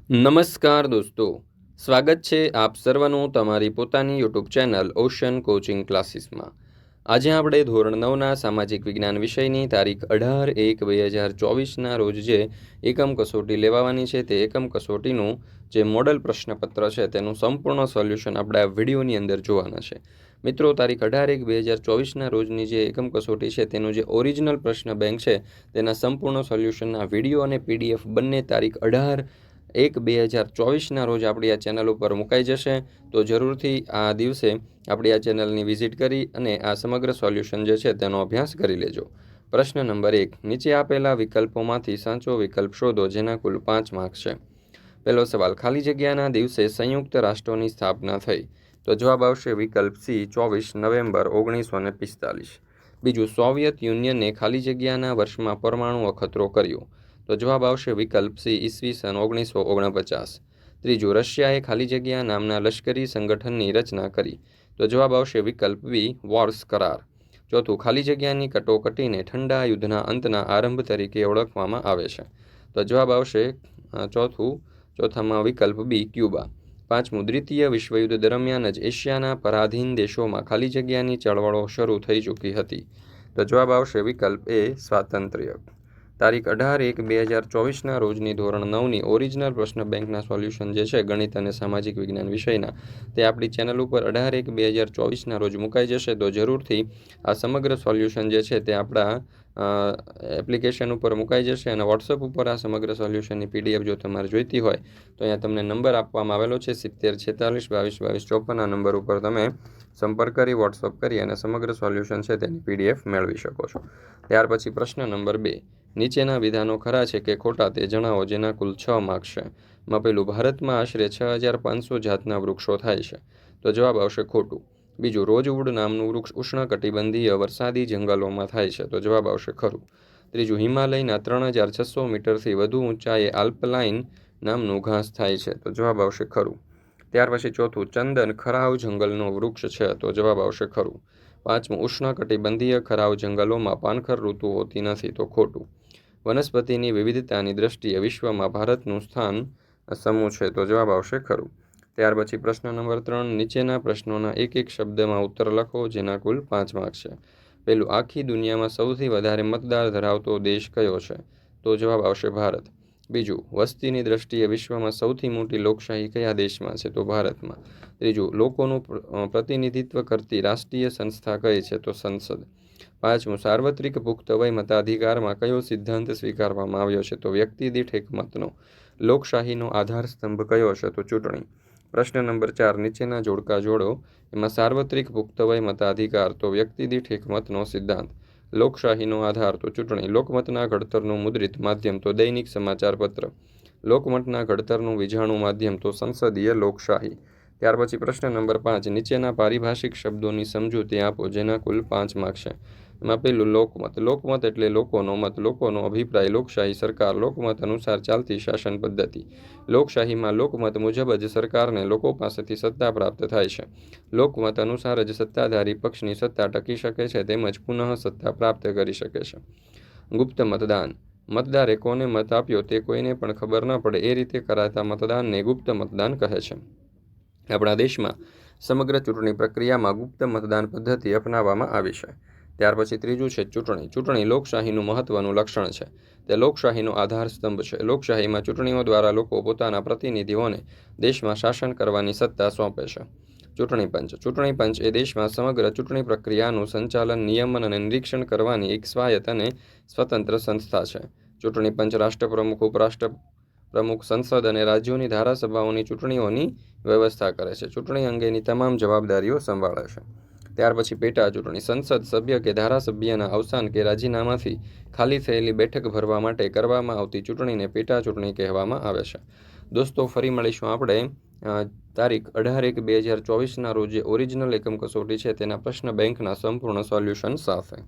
નમસ્કાર દોસ્તો, સ્વાગત છે આપ સર્વનું તમારી પોતાની યુટ્યુબ ચેનલ ઓશન કોચિંગ ક્લાસીસમાં. આજે આપણે ધોરણ 9ના સામાજિક વિજ્ઞાન વિષયની તારીખ 18/1/2024ના રોજ જે એકમ કસોટી લેવાની છે તે એકમ કસોટીનું જે મોડલ પ્રશ્નપત્ર છે તેનું સંપૂર્ણ સોલ્યુશન આપણે આ વિડીયોની અંદર જોવાના છે. મિત્રો, તારીખ 18/1/2024ના રોજની જે એકમ કસોટી છે તેનું જે ઓરિજિનલ પ્રશ્ન બેંક છે તેના સંપૂર્ણ સોલ્યુશનના વિડીયો અને પીડીએફ બંને તારીખ 18/1/2024ના રોજ આપણી આ ચેનલ ઉપર મુકાઈ જશે. તો જરૂરથી આ દિવસે આપણી આ ચેનલની વિઝિટ કરી અને આ સમગ્ર સોલ્યુશન જે છે તેનો અભ્યાસ કરી લેજો. પ્રશ્ન નંબર 1. નીચે આપેલા વિકલ્પોમાંથી સાચો વિકલ્પ શોધો જેના કુલ 5 માર્ક્સ છે. પહેલો સવાલ, ખાલી જગ્યાના દિવસે સંયુક્ત રાષ્ટ્રોની સ્થાપના થઈ. તો જવાબ આવશે વિકલ્પ સી, 24 નવેમ્બર 1945. બીજું, સોવિયત યુનિયને ખાલી જગ્યાના વર્ષમાં પરમાણુ અખતરો કર્યો. તો જવાબ આવશે વિકલ્પ સી, ઈસવીસન 1949. ત્રીજું, રશિયાએ ખાલી જગ્યા નામના લશ્કરી સંગઠનની રચના કરી. તો જવાબ આવશે વિકલ્પ બી, વોર્સ કરાર. ચોથું, ખાલી જગ્યાની કટોકટીને ઠંડા યુદ્ધના અંતના આરંભ તરીકે ઓળખવામાં આવે છે. તો જવાબ આવશે ચોથામાં વિકલ્પ બી, ક્યુબા. પાંચમું, દ્વિતીય વિશ્વયુદ્ધ દરમિયાન જ એશિયાના પરાધીન દેશોમાં ખાલી જગ્યાની ચળવળો શરૂ થઈ ચૂકી હતી. તો જવાબ આવશે વિકલ્પ એ, સ્વાતંત્ર્ય. તારીખ 18/1/2024ના રોજની ધોરણ 9ની ઓરિજિનલ પ્રશ્ન બેંકના સોલ્યુશન જે છે ગણિત અને સામાજિક વિજ્ઞાન વિષયના તે આપણી ચેનલ ઉપર 18/1/2024ના રોજ મુકાઈ જશે. તો જરૂરથી આ સમગ્ર સોલ્યુશન જે છે તે આપણા એપ્લિકેશન ઉપર મુકાઈ જશે અને વોટ્સઅપ ઉપર આ સમગ્ર સોલ્યુશનની પીડીએફ જો તમારે જોઈતી હોય તો અહીંયા તમને નંબર આપવામાં આવેલો છે 7046222254 આ નંબર ઉપર તમે સંપર્ક કરી વોટ્સઅપ કરી અને સમગ્ર સોલ્યુશન છે તેની પીડીએફ મેળવી શકો છો. ત્યાર પછી પ્રશ્ન નંબર 2. નીચેના વિધાનો ખરા છે કે ખોટા તે જણાવો જેના કુલ 6 માર્ક્સ છે. પહેલું, ભારતમાં આશરે 6500 જાતના વૃક્ષો થાય છે. તો જવાબ આવશે ખોટું. બીજું, રોજવુડ નામનું વૃક્ષ ઉષ્ણકટિબંધીય વરસાદી જંગલોમાં થાય છે. તો જવાબ આવશે ખરું. ત્રીજું, હિમાલયના 3600 મીટરથી વધુ ઊંચાઈએ આલ્પલાઇન નામનું ઘાસ થાય છે. તો જવાબ આવશે ખરું. ત્યાર પછી ચોથું, ચંદન ખરાવ જંગલનું વૃક્ષ છે. તો જવાબ આવશે ખરું. પાંચમું, ઉષ્ણકટિબંધીય ખરાવ જંગલોમાં પાનખર ઋતુ હોતી નથી. તો ખોટું. વનસ્પતિની વિવિધતાની દ્રષ્ટિએ વિશ્વમાં ભારતનું સ્થાન સમૂહ છે. તો જવાબ આવશે ખરું. ત્યાર પછી પ્રશ્ન નંબર 3. નીચેના પ્રશ્નોના એક એક શબ્દમાં ઉત્તર લખો જેના કુલ 5 માર્ક્સ છે. પહેલું, આખી દુનિયામાં સૌથી વધારે મતદાર ધરાવતો દેશ કયો છે. તો જવાબ આવશે ભારત. બીજું, વસ્તીની દ્રષ્ટિએ વિશ્વમાં સૌથી મોટી લોકશાહી કયા દેશમાં છે. તો ભારતમાં. ત્રીજું, લોકોનું પ્રતિનિધિત્વ કરતી રાષ્ટ્રીય સંસ્થા કઈ છે. તો સંસદ. પાંચમું, સાર્વત્રિક પુખ્ત વય મતાધિકારમાં કયો સિદ્ધાંત સ્વીકારવામાં આવ્યો છે. તો વ્યક્તિ દીઠ એક મતનો. લોકશાહીનો આધાર સ્તંભ કયો છે. તો ચૂંટણી. પ્રશ્ન નંબર 4. નીચેના જોડકા જોડો. એમાં સાર્વત્રિક પુખ્ત વય મતાધિકાર તો વ્યક્તિ દીઠ એક મતનો સિદ્ધાંત. લોકશાહીનો આધાર તો ચૂંટણી. લોકમતના ઘડતરનું મુદ્રિત માધ્યમ તો દૈનિક સમાચાર પત્ર. લોકમતના ઘડતરનું વિજાણું માધ્યમ તો સંસદીય લોકશાહી. ત્યાર પછી પ્રશ્ન નંબર 5. નીચેના પારિભાષિક શબ્દોની સમજૂતી આપો જેના કુલ 5 માર્ક્સ છે. એમાં પહેલું, લોકમત. લોકમત એટલે લોકોનો મત, લોકોનો અભિપ્રાય. લોકશાહી સરકાર, લોકમત અનુસાર ચાલતી શાસન પદ્ધતિ. લોકશાહીમાં લોકમત મુજબ જ સરકારને લોકો પાસેથી સત્તા પ્રાપ્ત થાય છે. લોકમત અનુસાર જ સત્તાધારી પક્ષની સત્તા ટકી શકે છે તેમજ પુનઃ સત્તા પ્રાપ્ત કરી શકે છે. ગુપ્ત મતદાન. મતદારે કોને મત આપ્યો તે કોઈને પણ ખબર ન પડે એ રીતે કરાતા મતદાનને ગુપ્ત મતદાન કહે છે. આપણા દેશમાં સમગ્ર ચૂંટણી પ્રક્રિયામાં ગુપ્ત મતદાન પદ્ધતિ અપનાવવામાં આવી છે. ત્યાર પછી ત્રીજું છે ચૂંટણી. ચૂંટણી લોકશાહીનું મહત્વનું લક્ષણ છે. તે લોકશાહીનો આધાર સ્તંભ છે. લોકશાહીમાં ચૂંટણીઓ દ્વારા લોકો પોતાના પ્રતિનિધિઓને દેશમાં શાસન કરવાની સત્તા સોંપે છે. ચૂંટણી પંચ. ચૂંટણી પંચ એ દેશમાં સમગ્ર ચૂંટણી પ્રક્રિયાનું સંચાલન, નિયમન અને નિરીક્ષણ કરવાની એક સ્વાયત્ત અને સ્વતંત્ર સંસ્થા છે. ચૂંટણી પંચ રાષ્ટ્રપ્રમુખ, ઉપરાષ્ટ્રપ્રમુખ, સંસદ અને રાજ્યોની ધારાસભાઓની ચૂંટણીઓની વ્યવસ્થા કરે છે. ચૂંટણી અંગેની તમામ જવાબદારીઓ સંભાળે છે. ત્યાર પછી પેટા ચૂંટણી. સંસદ સભ્ય કે ધારાસભ્યના અવસાન કે રાજીનામાથી ખાલી થયેલી બેઠક ભરવા માટે કરવામાં આવતી ચૂંટણીને પેટા ચૂંટણી કહેવામાં આવે છે. દોસ્તો, ફરી મળીશું આપણે તારીખ 18/1/2024ના રોજ જે ઓરિજિનલ એકમ કસોટી છે તેના પ્રશ્ન બેંકના સંપૂર્ણ સોલ્યુશન સાથે.